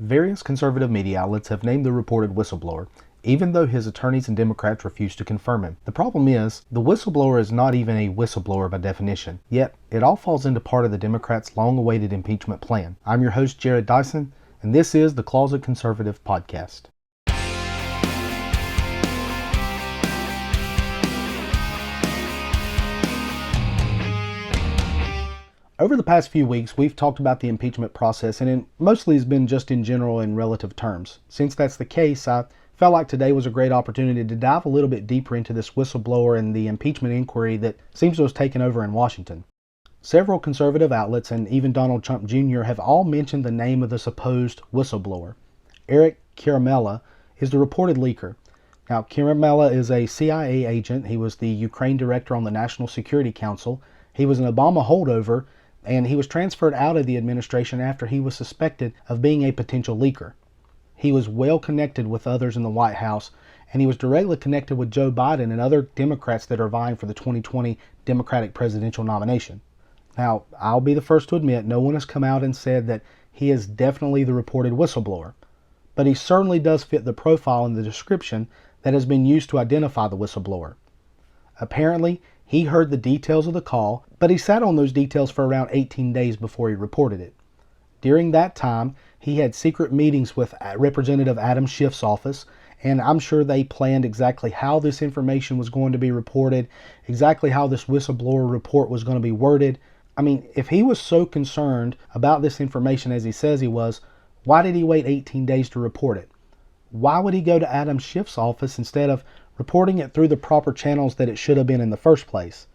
Various conservative media outlets have named the reported whistleblower, even though his attorneys and Democrats refuse to confirm him. The problem is, the whistleblower is not even a whistleblower by definition, yet it all falls into part of the Democrats' long-awaited impeachment plan. I'm your host, Jared Dyson, and this is the Closet Conservative Podcast. Over the past few weeks, we've talked about the impeachment process, and it mostly has been just in general and relative terms. Since that's the case, I felt like today was a great opportunity to dive a little bit deeper into this whistleblower and the impeachment inquiry that seems to have taken over in Washington. Several conservative outlets and even Donald Trump Jr. have all mentioned the name of the supposed whistleblower. Eric Ciaramella is the reported leaker. Now, Ciaramella is a CIA agent. He was the Ukraine director on the National Security Council. He was an Obama holdover, and he was transferred out of the administration after he was suspected of being a potential leaker. He was well connected with others in the White House, and he was directly connected with Joe Biden and other Democrats that are vying for the 2020 Democratic presidential nomination. Now, I'll be the first to admit no one has come out and said that he is definitely the reported whistleblower, but he certainly does fit the profile in the description that has been used to identify the whistleblower. Apparently, he heard the details of the call, but he sat on those details for around 18 days before he reported it. During that time, he had secret meetings with Representative Adam Schiff's office, and I'm sure they planned exactly how this information was going to be reported, exactly how this whistleblower report was going to be worded. I mean, if he was so concerned about this information as he says he was, why did he wait 18 days to report it? Why would he go to Adam Schiff's office instead of reporting it through the proper channels that it should have been in the first place?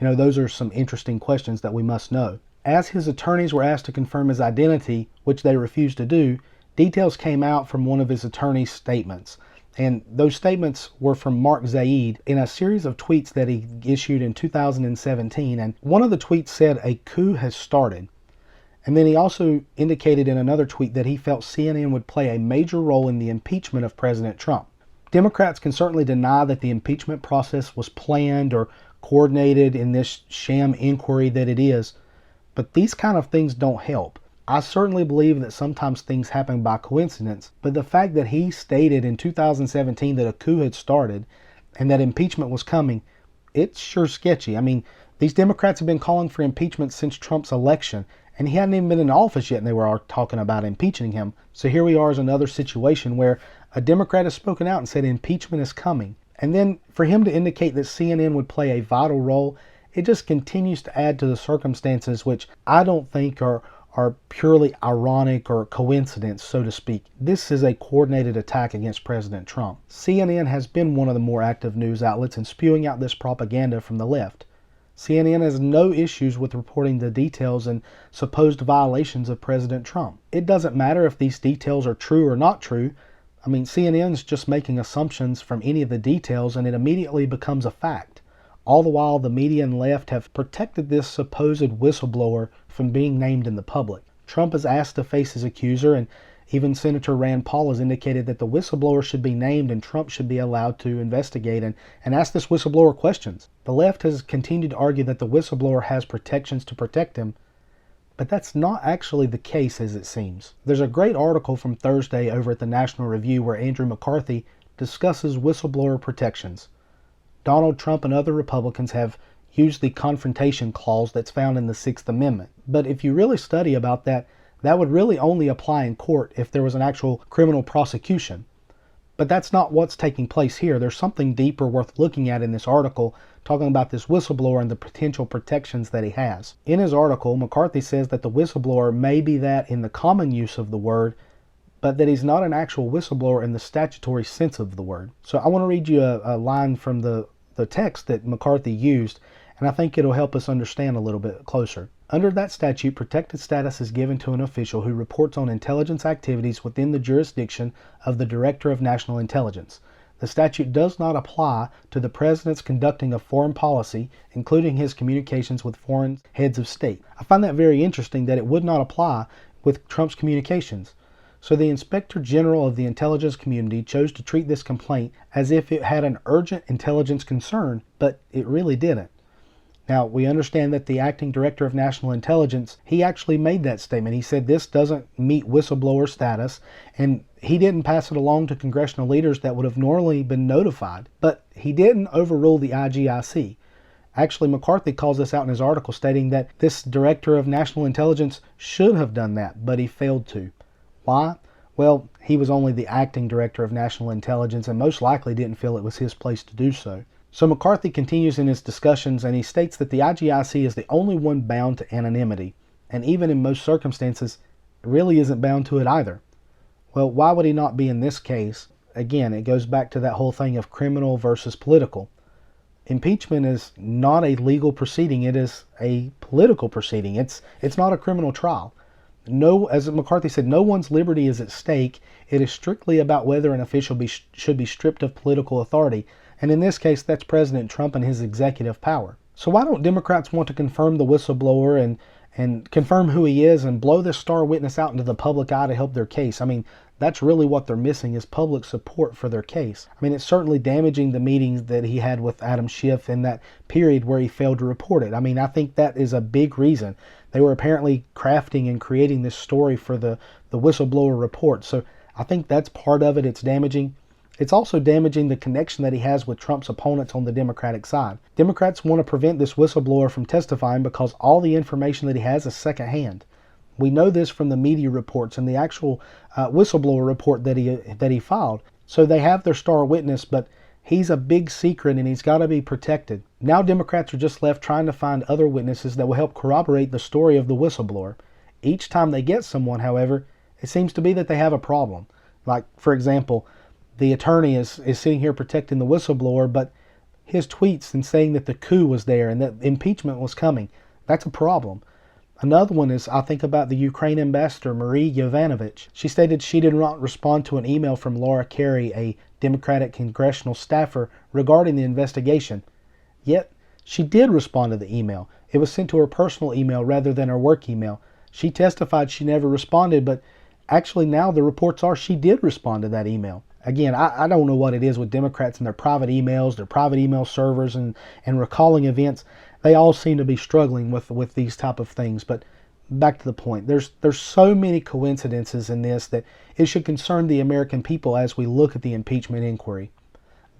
Those are some interesting questions that we must know. As his attorneys were asked to confirm his identity, which they refused to do, details came out from one of his attorney's statements. And those statements were from Mark Zaid in a series of tweets that he issued in 2017. And one of the tweets said, "A coup has started." And then he also indicated in another tweet that he felt CNN would play a major role in the impeachment of President Trump. Democrats can certainly deny that the impeachment process was planned or coordinated in this sham inquiry that it is, but these kind of things don't help. I certainly believe that sometimes things happen by coincidence, but the fact that he stated in 2017 that a coup had started and that impeachment was coming, it's sure sketchy. I mean, these Democrats have been calling for impeachment since Trump's election, and he hadn't even been in office yet, and they were talking about impeaching him. So here we are as another situation where a Democrat has spoken out and said impeachment is coming. And then for him to indicate that CNN would play a vital role, it just continues to add to the circumstances, which I don't think are purely ironic or coincidence, so to speak. This is a coordinated attack against President Trump. CNN has been one of the more active news outlets in spewing out this propaganda from the left. CNN has no issues with reporting the details and supposed violations of President Trump. It doesn't matter if these details are true or not true. I mean, CNN's just making assumptions from any of the details, and it immediately becomes a fact. All the while, the media and left have protected this supposed whistleblower from being named in the public. Trump is asked to face his accuser, and even Senator Rand Paul has indicated that the whistleblower should be named and Trump should be allowed to investigate and ask this whistleblower questions. The left has continued to argue that the whistleblower has protections to protect him, but that's not actually the case as it seems. There's a great article from Thursday over at the National Review where Andrew McCarthy discusses whistleblower protections. Donald Trump and other Republicans have used the confrontation clause that's found in the Sixth Amendment. But if you really study about that, that would really only apply in court if there was an actual criminal prosecution. But that's not what's taking place here. There's something deeper worth looking at in this article, talking about this whistleblower and the potential protections that he has. In his article, McCarthy says that the whistleblower may be that in the common use of the word, but that he's not an actual whistleblower in the statutory sense of the word. So I want to read you a line from the text that McCarthy used, and I think it'll help us understand a little bit closer. Under that statute, protected status is given to an official who reports on intelligence activities within the jurisdiction of the Director of National Intelligence. The statute does not apply to the President's conducting of foreign policy, including his communications with foreign heads of state. I find that very interesting that it would not apply with Trump's communications. So the Inspector General of the intelligence community chose to treat this complaint as if it had an urgent intelligence concern, but it really didn't. Now, we understand that the acting director of national intelligence, he actually made that statement. He said this doesn't meet whistleblower status, and he didn't pass it along to congressional leaders that would have normally been notified. But he didn't overrule the IGIC. Actually, McCarthy calls this out in his article, stating that this director of national intelligence should have done that, but he failed to. Why? Well, he was only the acting director of national intelligence and most likely didn't feel it was his place to do so. So McCarthy continues in his discussions, and he states that the IGIC is the only one bound to anonymity, and even in most circumstances, really isn't bound to it either. Well, why would he not be in this case? Again, it goes back to that whole thing of criminal versus political. Impeachment is not a legal proceeding, it is a political proceeding. It's not a criminal trial. No, as McCarthy said, no one's liberty is at stake. It is strictly about whether an official should be stripped of political authority. And in this case, that's President Trump and his executive power. So why don't Democrats want to confirm the whistleblower and confirm who he is and blow this star witness out into the public eye to help their case? I mean, that's really what they're missing, is public support for their case. I mean, it's certainly damaging the meetings that he had with Adam Schiff in that period where he failed to report it. I mean, I think that is a big reason. They were apparently crafting and creating this story for the whistleblower report. So I think that's part of it. It's damaging. It's also damaging the connection that he has with Trump's opponents on the Democratic side. Democrats want to prevent this whistleblower from testifying because all the information that he has is secondhand. We know this from the media reports and the actual whistleblower report that he filed. So they have their star witness, but he's a big secret and he's got to be protected. Now Democrats are just left trying to find other witnesses that will help corroborate the story of the whistleblower. Each time they get someone, however, it seems to be that they have a problem. Like, for example, the attorney is sitting here protecting the whistleblower, but his tweets and saying that the coup was there and that impeachment was coming, that's a problem. Another one is, I think about the Ukraine ambassador, Marie Yovanovitch. She stated she did not respond to an email from Laura Carey, a Democratic congressional staffer, regarding the investigation. Yet, she did respond to the email. It was sent to her personal email rather than her work email. She testified she never responded, but actually now the reports are she did respond to that email. Again, I don't know what it is with Democrats and their private emails, their private email servers, and recalling events. They all seem to be struggling with these type of things. But back to the point, there's so many coincidences in this that it should concern the American people as we look at the impeachment inquiry.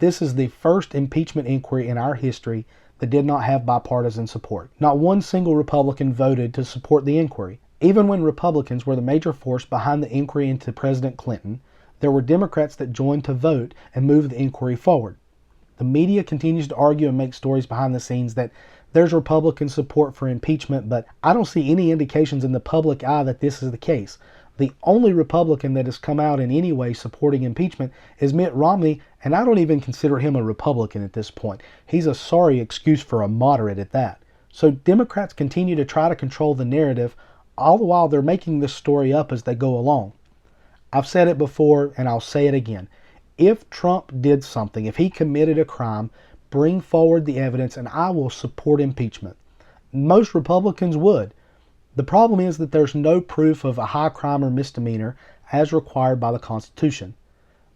This is the first impeachment inquiry in our history that did not have bipartisan support. Not one single Republican voted to support the inquiry. Even when Republicans were the major force behind the inquiry into President Clinton, there were Democrats that joined to vote and move the inquiry forward. The media continues to argue and make stories behind the scenes that there's Republican support for impeachment, but I don't see any indications in the public eye that this is the case. The only Republican that has come out in any way supporting impeachment is Mitt Romney, and I don't even consider him a Republican at this point. He's a sorry excuse for a moderate at that. So Democrats continue to try to control the narrative, all the while they're making this story up as they go along. I've said it before and I'll say it again. If Trump did something, if he committed a crime, bring forward the evidence and I will support impeachment. Most Republicans would. The problem is that there's no proof of a high crime or misdemeanor as required by the Constitution.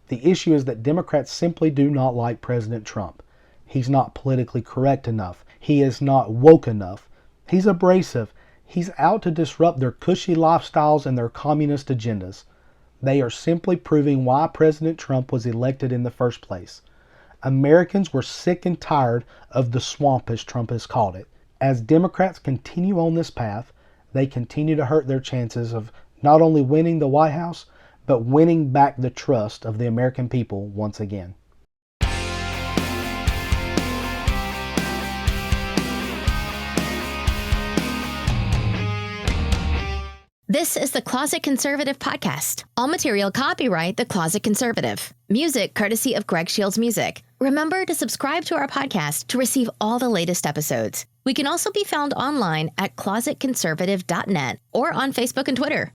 The issue is that Democrats simply do not like President Trump. He's not politically correct enough. He is not woke enough. He's abrasive. He's out to disrupt their cushy lifestyles and their communist agendas. They are simply proving why President Trump was elected in the first place. Americans were sick and tired of the swamp, as Trump has called it. As Democrats continue on this path, they continue to hurt their chances of not only winning the White House, but winning back the trust of the American people once again. This is the Closet Conservative Podcast. All material copyright The Closet Conservative. Music courtesy of Greg Shields Music. Remember to subscribe to our podcast to receive all the latest episodes. We can also be found online at closetconservative.net or on Facebook and Twitter.